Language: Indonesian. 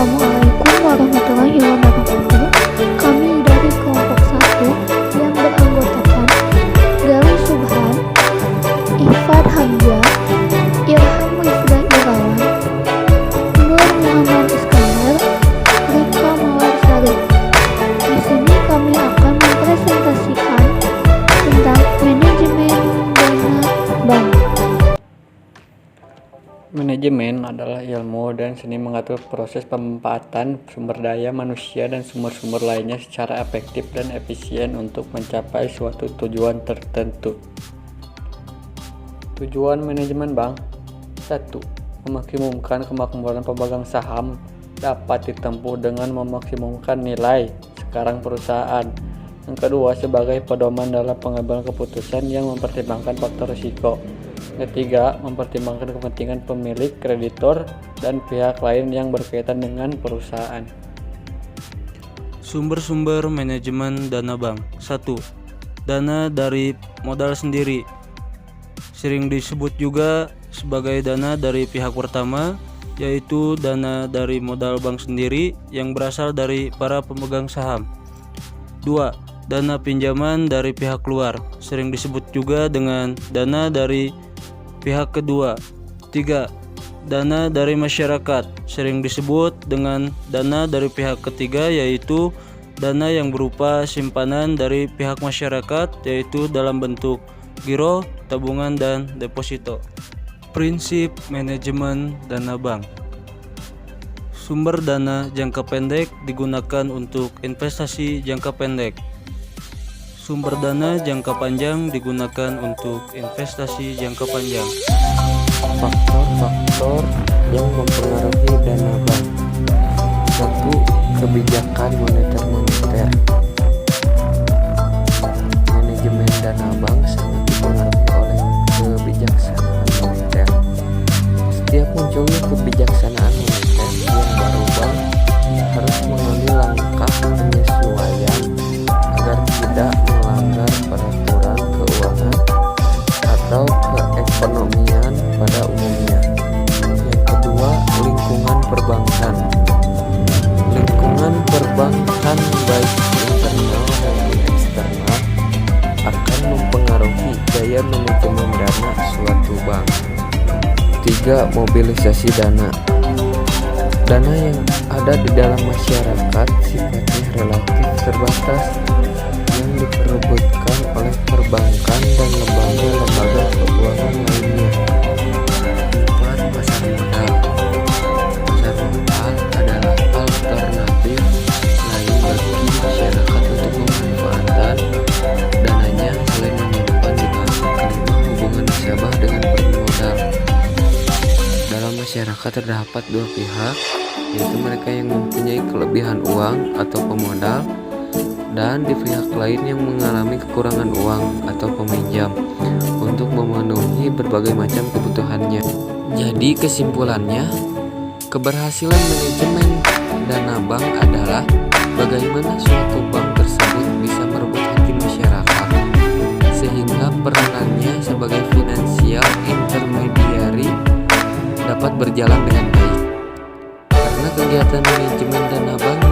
Assalamualaikum warahmatullahi wabarakatuh. Kami dari kelompok 1 yang beranggotakan Gali Subhan, Ihfad Hamzah, Ilham Wifdah Irawan, Nur Muhammad Iskandar, Rika Mawarsari. Di sini kami akan mempresentasikan tentang manajemen dana bank. Manajemen adalah ilmu dan seni mengatur proses pemanfaatan sumber daya manusia dan sumber-sumber lainnya secara efektif dan efisien untuk mencapai suatu tujuan tertentu. Tujuan manajemen bank: 1. Memaksimumkan kemakmuran pemegang saham dapat ditempuh dengan memaksimumkan nilai sekarang perusahaan. Yang kedua, sebagai pedoman dalam pengambilan keputusan yang mempertimbangkan faktor risiko. Ketiga, mempertimbangkan kepentingan pemilik, kreditor, dan pihak lain yang berkaitan dengan perusahaan. Sumber-sumber manajemen dana bank. 1. Dana dari modal sendiri. Sering disebut juga sebagai dana dari pihak pertama, yaitu dana dari modal bank sendiri yang berasal dari para pemegang saham. 2. Dana pinjaman dari pihak luar. Sering disebut juga dengan dana dari pihak kedua. 3. Dana dari masyarakat, sering disebut dengan dana dari pihak ketiga, yaitu dana yang berupa simpanan dari pihak masyarakat, yaitu dalam bentuk giro, tabungan, dan deposito. Prinsip manajemen dana bank. Sumber dana jangka pendek digunakan untuk investasi jangka pendek. Sumber dana jangka panjang digunakan untuk investasi jangka panjang. Faktor-faktor yang mempengaruhi dana bank. 1. Kebijakan moneter. Manajemen dana bank sangat dipengaruhi oleh kebijaksanaan moneter. Setiap munculnya kebijaksanaan moneter yang baru, bank harus mengambil langkah penyesuaian agar tidak melanggar peraturan keuangan atau keekonomian pada umumnya. Yang kedua, lingkungan perbankan. Lingkungan perbankan baik internal maupun eksternal akan mempengaruhi gaya manajemen dana suatu bank. 3. Mobilisasi dana. Dana yang ada di dalam masyarakat sifatnya relatif terbatas yang diperebutkan oleh perbankan dan lembaga-lembaga keuangan lainnya. 4. Pasar modal. Pasar modal adalah alternatif lain bagi masyarakat untuk memanfaatkan dananya selain menyimpan di bank. Kelima, hubungan nasabah dengan pemodal. Dalam masyarakat terdapat dua pihak, yaitu mereka yang mempunyai kelebihan uang atau pemodal, dan di pihak lain yang mengalami kekurangan uang atau peminjam untuk memenuhi berbagai macam kebutuhannya. Jadi kesimpulannya, keberhasilan manajemen dana bank adalah bagaimana suatu bank tersebut bisa merebut hati masyarakat sehingga peranannya sebagai finansial intermediary dapat berjalan dengan baik. Karena kegiatan manajemen dana bank